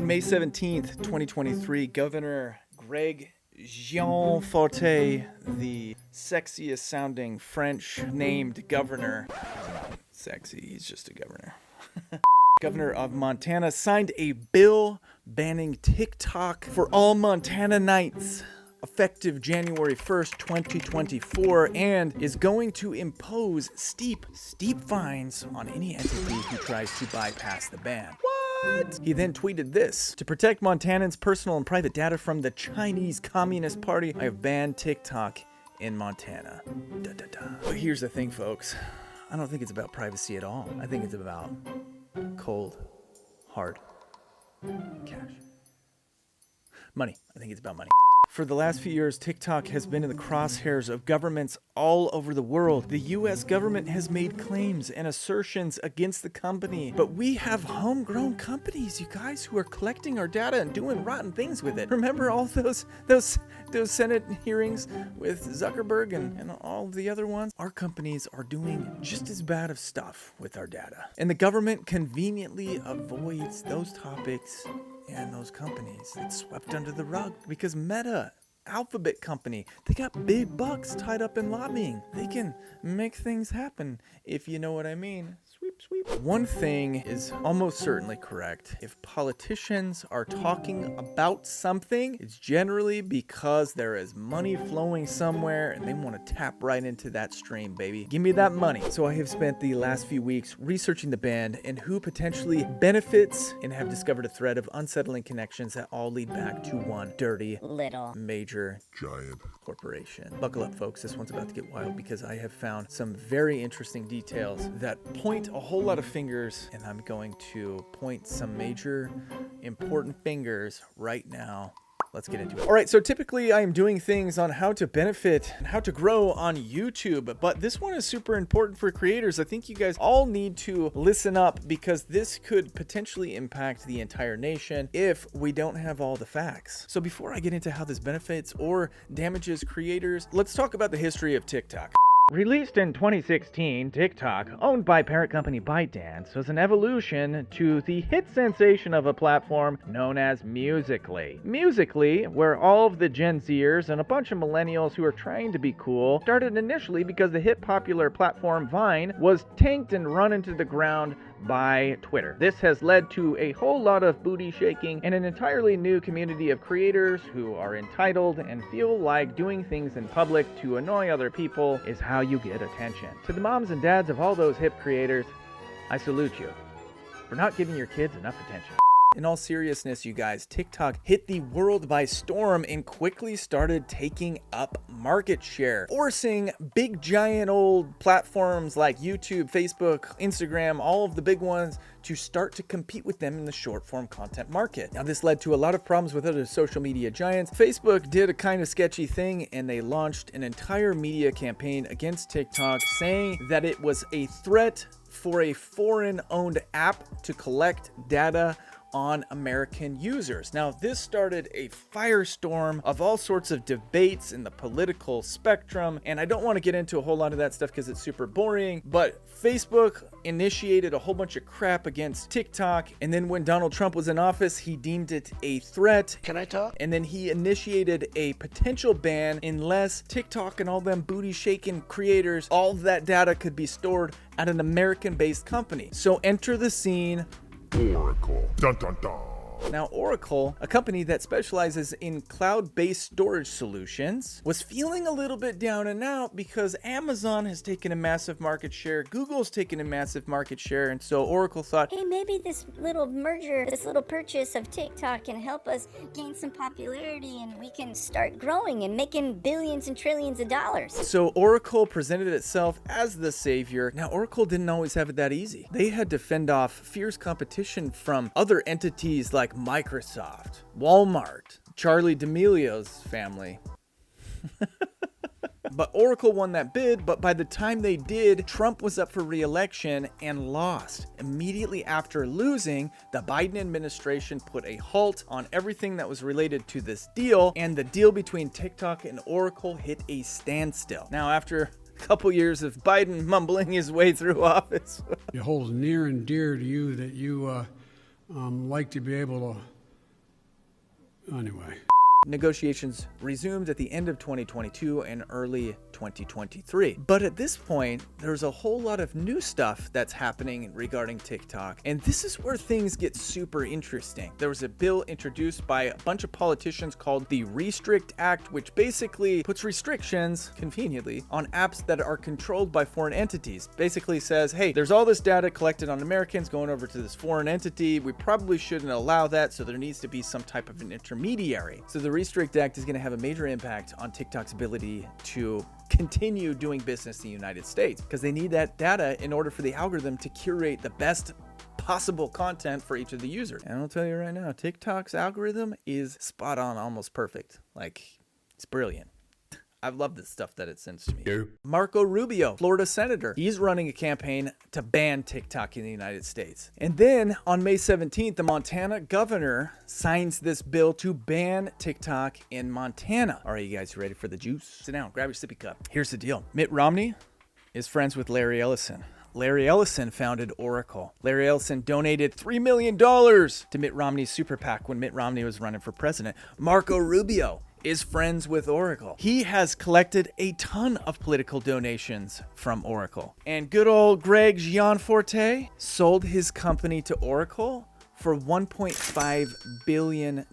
On May 17th, 2023, Governor Greg Gianforte, the sexiest sounding French named governor, he's not sexy, he's just a governor, governor of Montana, signed a bill banning TikTok for all Montananites effective January 1st, 2024, and is going to impose steep fines on any entity who tries to bypass the ban. What? He then tweeted this: to protect Montanans' personal and private data from the Chinese Communist Party, I have banned TikTok in Montana. Da, da, da. But here's the thing, folks. I don't think it's about privacy at all. I think it's about cold, hard cash. Money. I think it's about money. For the last few years, TikTok has been in the crosshairs of governments all over the world. The US government has made claims and assertions against the company, but we have homegrown companies, you guys, who are collecting our data and doing rotten things with it. Remember all those Senate hearings with Zuckerberg and all the other ones? Our companies are doing just as bad of stuff with our data. And the government conveniently avoids those topics and those companies. It's swept under the rug because Meta, Alphabet company, they got big bucks tied up in lobbying. They can make things happen, if you know what I mean. Sweep, sweep. One thing is almost certainly correct. If politicians are talking about something, it's generally because there is money flowing somewhere and they want to tap right into that stream, baby. Give me that money. So I have spent the last few weeks researching the ban and who potentially benefits, and have discovered a thread of unsettling connections that all lead back to one dirty, little, major, giant corporation. Buckle up, folks. This one's about to get wild because I have found some very interesting details that point a whole lot of fingers, and I'm going to point some major important fingers right now. Let's get into it. All right, so typically I am doing things on how to benefit and how to grow on YouTube, but this one is super important for creators. I think you guys all need to listen up because this could potentially impact the entire nation if we don't have all the facts. So before I get into how this benefits or damages creators, let's talk about the history of TikTok. Released in 2016, TikTok, owned by parent company ByteDance, was an evolution to the hit sensation of a platform known as Musical.ly. Musical.ly, where all of the Gen Zers and a bunch of millennials who are trying to be cool, started initially because the hit popular platform Vine was tanked and run into the ground by Twitter. This has led to a whole lot of booty shaking and an entirely new community of creators who are entitled and feel like doing things in public to annoy other people is how you get attention. To the moms and dads of all those hip creators, I salute you for not giving your kids enough attention. In all seriousness, you guys, TikTok hit the world by storm and quickly started taking up market share, forcing big giant old platforms like YouTube, Facebook, Instagram, all of the big ones to start to compete with them in the short form content market. Now, this led to a lot of problems with other social media giants. Facebook did a kind of sketchy thing and they launched an entire media campaign against TikTok, saying that it was a threat for a foreign-owned app to collect data on American users. Now, this started a firestorm of all sorts of debates in the political spectrum, and I don't want to get into a whole lot of that stuff because it's super boring, but Facebook initiated a whole bunch of crap against TikTok, and then when Donald Trump was in office, he deemed it a threat. Can I talk? And then he initiated a potential ban unless TikTok and all them booty-shaking creators, all of that data could be stored at an American-based company. So enter the scene Oracle. Dun, dun, dun. Now, Oracle, a company that specializes in cloud-based storage solutions, was feeling a little bit down and out because Amazon has taken a massive market share, Google's taken a massive market share, and so Oracle thought, hey, maybe this little merger, this little purchase of TikTok can help us gain some popularity and we can start growing and making billions and trillions of dollars. So Oracle presented itself as the savior. Now, Oracle didn't always have it that easy. They had to fend off fierce competition from other entities like Microsoft, Walmart, Charlie D'Amelio's family. But Oracle won that bid, but by the time they did, Trump was up for re-election and lost. Immediately after losing, the Biden administration put a halt on everything that was related to this deal, and the deal between TikTok and Oracle hit a standstill. Now, after a couple years of Biden mumbling his way through office. It holds near and dear to you that you like to be able to Anyway. Negotiations resumed at the end of 2022 and early 2023. But at this point, there's a whole lot of new stuff that's happening regarding TikTok. And this is where things get super interesting. There was a bill introduced by a bunch of politicians called the Restrict Act, which basically puts restrictions, conveniently, on apps that are controlled by foreign entities. Basically says, hey, there's all this data collected on Americans going over to this foreign entity. We probably shouldn't allow that, so there needs to be some type of an intermediary. So the Restrict Act is going to have a major impact on TikTok's ability to continue doing business in the United States, because they need that data in order for the algorithm to curate the best possible content for each of the users. And I'll tell you right now, TikTok's algorithm is spot on, almost perfect. Like, it's brilliant. I love the stuff that it sends to me. Marco Rubio, Florida senator, he's running a campaign to ban TikTok in the United States. And then on May 17th, the Montana governor signs this bill to ban TikTok in Montana. All right, you guys ready for the juice? Sit down, grab your sippy cup. Here's the deal. Mitt Romney is friends with Larry Ellison. Larry Ellison founded Oracle. Larry Ellison donated $3 million to Mitt Romney's super PAC when Mitt Romney was running for president. Marco Rubio is friends with Oracle. He has collected a ton of political donations from Oracle. And good old Greg Gianforte sold his company to Oracle for $1.5 billion.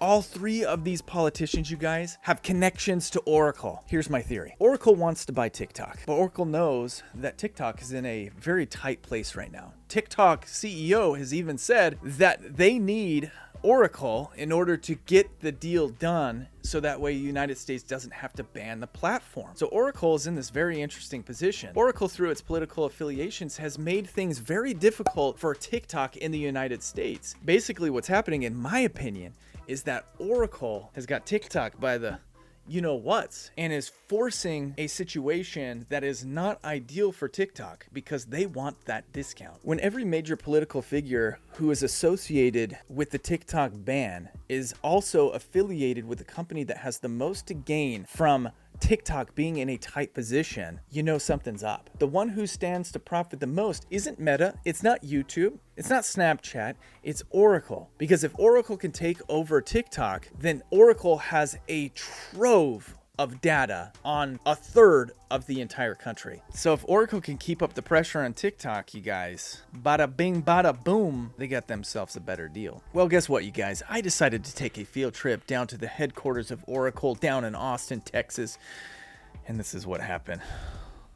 All three of these politicians, you guys, have connections to Oracle. Here's my theory. Oracle wants to buy TikTok, but Oracle knows that TikTok is in a very tight place right now. TikTok CEO has even said that they need Oracle in order to get the deal done, so that way the United States doesn't have to ban the platform. So Oracle is in this very interesting position. Oracle, through its political affiliations, has made things very difficult for TikTok in the United States. Basically, what's happening, in my opinion, is that Oracle has got TikTok by the you-know-whats and is forcing a situation that is not ideal for TikTok because they want that discount. When every major political figure who is associated with the TikTok ban is also affiliated with the company that has the most to gain from TikTok being in a tight position, you know something's up. The one who stands to profit the most isn't Meta, it's not YouTube, it's not Snapchat, it's Oracle. Because if Oracle can take over TikTok, then Oracle has a trove of data on a third of the entire country. So if Oracle can keep up the pressure on TikTok, you guys, bada bing, bada boom, they got themselves a better deal. Well, guess what, you guys? I decided to take a field trip down to the headquarters of Oracle down in Austin, Texas. And this is what happened.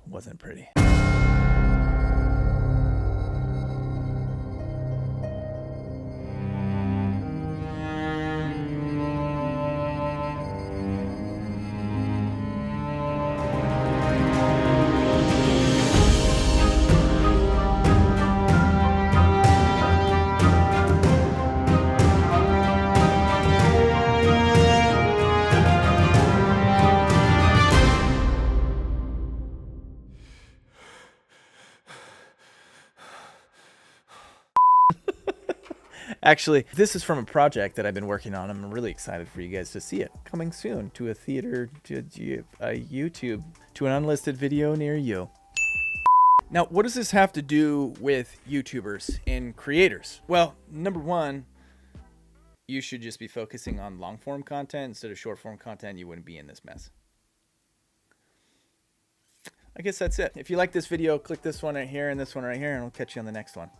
Wasn't pretty. Actually, this is from a project that I've been working on. I'm really excited for you guys to see it. Coming soon to a theater, to a YouTube, to an unlisted video near you. Now, what does this have to do with YouTubers and creators? Well, number one, you should just be focusing on long form content instead of short form content. You wouldn't be in this mess. I guess that's it. If you like this video, click this one right here and this one right here, and I'll catch you on the next one.